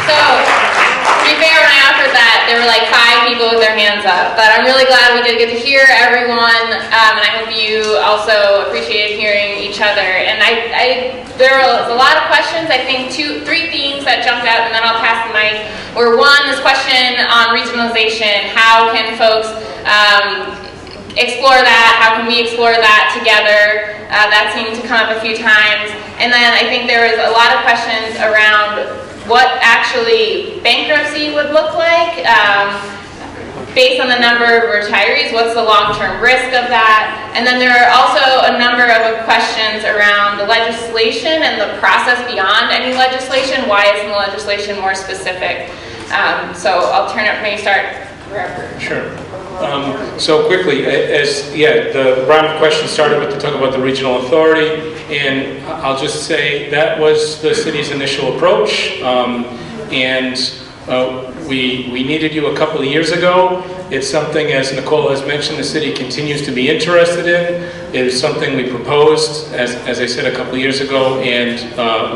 So, to be fair, when I offered that, there were like 5 people with their hands up. But I'm really glad we did get to hear everyone, and I hope you also appreciated hearing each other. And there was a lot of questions. I think 3 themes that jumped out, and then I'll pass the mic. Were one, this question on regionalization. How can folks explore that? How can we explore that together? That seemed to come up a few times. And then I think there was a lot of questions around what actually bankruptcy would look like based on the number of retirees. What's the long-term risk of that? And then there are also a number of questions around the legislation and the process beyond any legislation. Why isn't the legislation more specific? So I'll turn it, maybe start wherever. Sure. So quickly, the round of questions started with to talk about the regional authority, and I'll just say that was the city's initial approach, and we needed you a couple of years ago. It's something, as Nicole has mentioned, the city continues to be interested in. It is something we proposed, as I said, a couple of years ago, and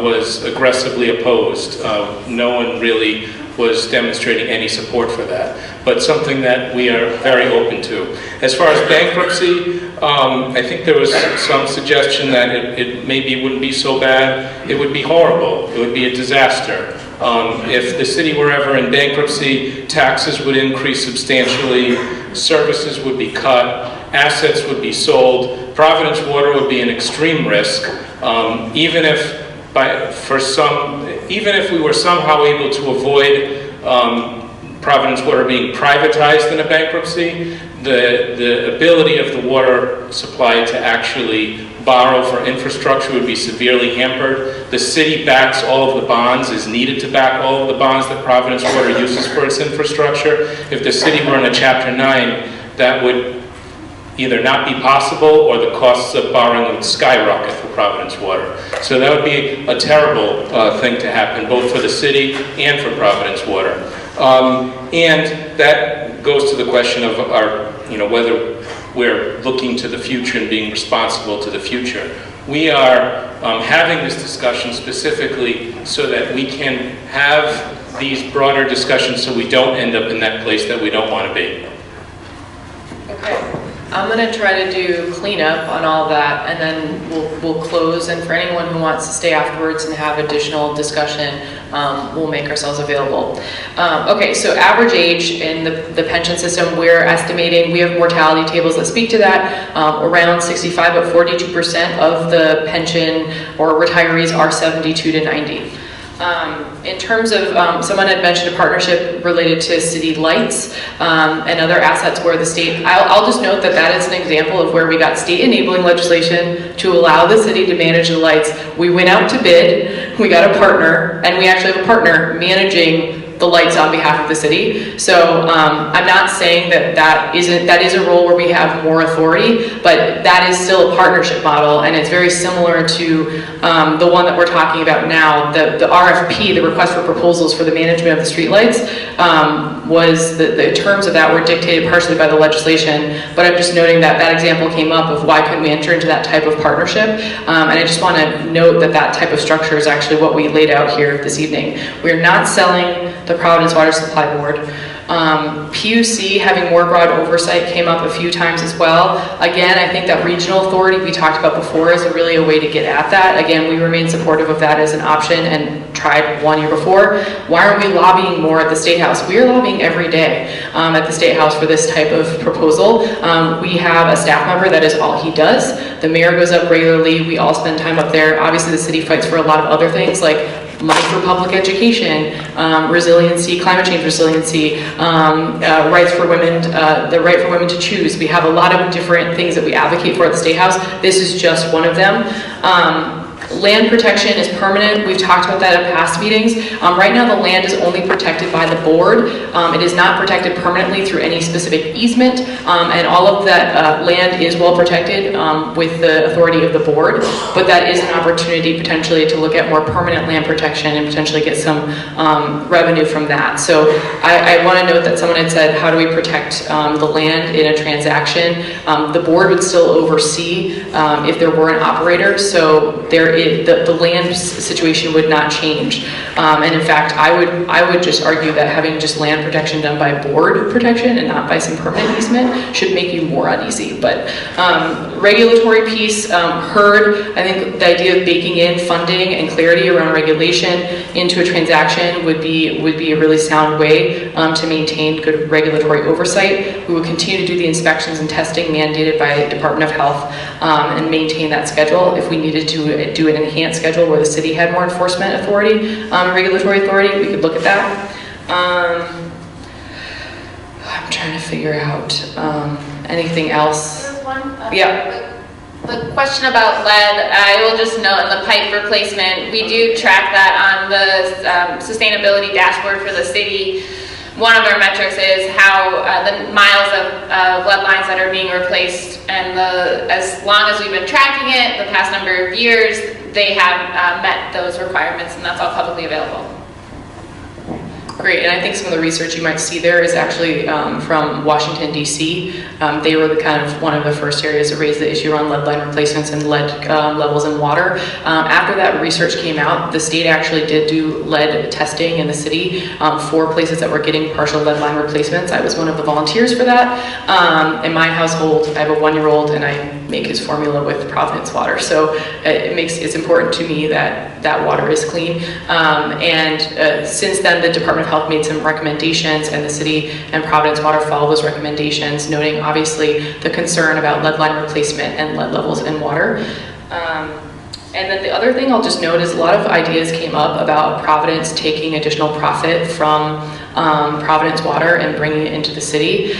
was aggressively opposed. No one really was demonstrating any support for that, but something that we are very open to. As far as bankruptcy, I think there was some suggestion that it maybe wouldn't be so bad. It would be horrible. It would be a disaster. If the city were ever in bankruptcy, taxes would increase substantially, services would be cut, assets would be sold, Providence Water would be an extreme risk, even if we were somehow able to avoid Providence Water being privatized in a bankruptcy, the ability of the water supply to actually borrow for infrastructure would be severely hampered. The city backs all of the bonds, is needed to back all of the bonds that Providence Water uses for its infrastructure. If the city were in a Chapter 9, that would either not be possible, or the costs of borrowing would skyrocket for Providence Water. So that would be a terrible thing to happen, both for the city and for Providence Water. And that goes to the question of whether we're looking to the future and being responsible to the future. We are having this discussion specifically so that we can have these broader discussions so we don't end up in that place that we don't want to be. Okay. I'm going to try to do cleanup on all that, and then we'll close. And for anyone who wants to stay afterwards and have additional discussion, we'll make ourselves available. Okay, so average age in the pension system, we're estimating, we have mortality tables that speak to that, around 65, but 42% of the pension or retirees are 72 to 90. In terms of, someone had mentioned a partnership related to city lights and other assets where the state, I'll just note that is an example of where we got state enabling legislation to allow the city to manage the lights. We went out to bid, we got a partner, and we actually have a partner managing the lights on behalf of the city. So I'm not saying that is a role where we have more authority, but that is still a partnership model, and it's very similar to the one that we're talking about now. The RFP, the request for proposals for the management of the streetlights, was the terms of that were dictated partially by the legislation, but I'm just noting that example came up of why couldn't we enter into that type of partnership, and I just want to note that type of structure is actually what we laid out here this evening. We're not selling the Providence Water Supply Board. PUC having more broad oversight came up a few times as well. Again, I think that regional authority we talked about before is really a way to get at that. Again, we remain supportive of that as an option and tried 1 year before. Why aren't we lobbying more at the State House? We are lobbying every day at the State House for this type of proposal. We have a staff member that is all he does. The mayor goes up regularly. We all spend time up there. Obviously, the city fights for a lot of other things like money for public education, resiliency, climate change resiliency, rights for women, the right for women to choose. We have a lot of different things that we advocate for at the State House. This is just one of them. Land protection is permanent. We've talked about that at past meetings. Right now the land is only protected by the board. It is not protected permanently through any specific easement, and all of that land is well protected with the authority of the board, but that is an opportunity potentially to look at more permanent land protection and potentially get some revenue from that. So I want to note that someone had said, how do we protect the land in a transaction? The board would still oversee if there were an operator, so there the land situation would not change. And in fact, I would just argue that having just land protection done by board protection and not by some permanent easement should make you more uneasy. But regulatory piece, heard. I think the idea of baking in funding and clarity around regulation into a transaction would be a really sound way to maintain good regulatory oversight. We will continue to do the inspections and testing mandated by Department of Health and maintain that schedule. If we needed to do an enhanced schedule where the city had more enforcement authority, regulatory authority, we could look at that. I'm trying to figure out anything else. There was one. Yeah. The question about lead, I will just note in the pipe replacement, we do track that on the sustainability dashboard for the city. One of our metrics is how the miles of lead lines that are being replaced, and as long as we've been tracking it the past number of years, they have met those requirements, and that's all publicly available. Great, and I think some of the research you might see there is actually from Washington, D.C. They were one of the first areas to raise the issue around lead line replacements and lead levels in water. After that research came out, the state actually did do lead testing in the city for places that were getting partial lead line replacements. I was one of the volunteers for that. In my household, I have a 1-year-old, and I make his formula with Providence Water. So it's important to me that that water is clean. Since then, the Department of Health made some recommendations, and the city and Providence Water followed those recommendations, noting obviously the concern about lead line replacement and lead levels in water. And then the other thing I'll just note is a lot of ideas came up about Providence taking additional profit from Providence Water and bringing it into the city.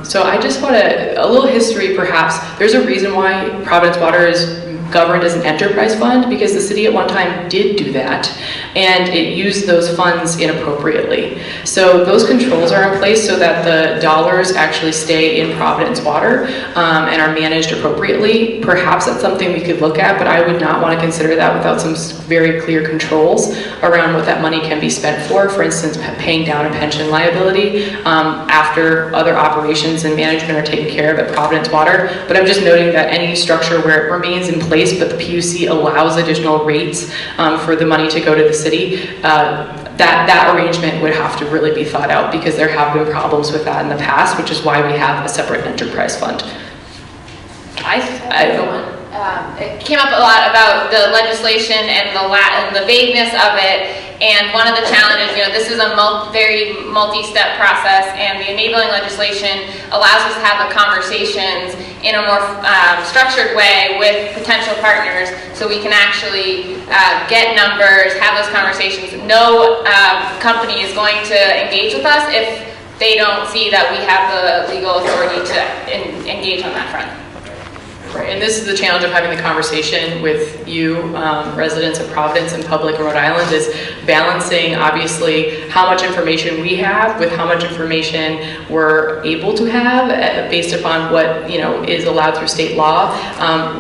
So I just want a little history perhaps. There's a reason why Providence Water is governed as an enterprise fund, because the city at one time did do that, and it used those funds inappropriately. So those controls are in place so that the dollars actually stay in Providence Water and are managed appropriately. Perhaps that's something we could look at, but I would not want to consider that without some very clear controls around what that money can be spent for. For instance, paying down a pension liability after other operations and management are taken care of at Providence Water. But I'm just noting that any structure where it remains in place but the PUC allows additional rates for the money to go to the city, that arrangement would have to really be thought out, because there have been problems with that in the past, which is why we have a separate enterprise fund. It came up a lot about the legislation and the vagueness of it. And one of the challenges, this is a very multi-step process, and the enabling legislation allows us to have the conversations in a more structured way with potential partners, so we can actually get numbers, have those conversations. No company is going to engage with us if they don't see that we have the legal authority to engage on that front. Right, and this is the challenge of having the conversation with you, residents of Providence and public in Rhode Island, is balancing obviously how much information we have with how much information we're able to have based upon what is allowed through state law.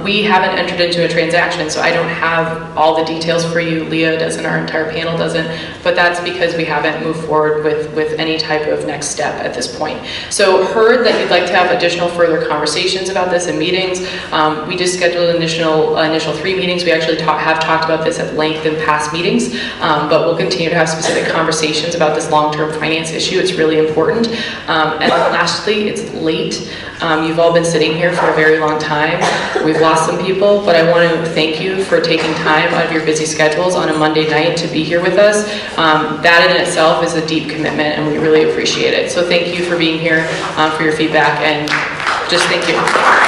We haven't entered into a transaction, so I don't have all the details for you. Leah doesn't, our entire panel doesn't, but that's because we haven't moved forward with any type of next step at this point. So heard that you'd like to have additional further conversations about this in meetings. We just scheduled initial 3 meetings. We actually have talked about this at length in past meetings, but we'll continue to have specific conversations about this long-term finance issue. It's really important. And lastly, it's late. You've all been sitting here for a very long time. We've lost some people, but I want to thank you for taking time out of your busy schedules on a Monday night to be here with us. That in itself is a deep commitment, and we really appreciate it. So thank you for being here, for your feedback, and just thank you.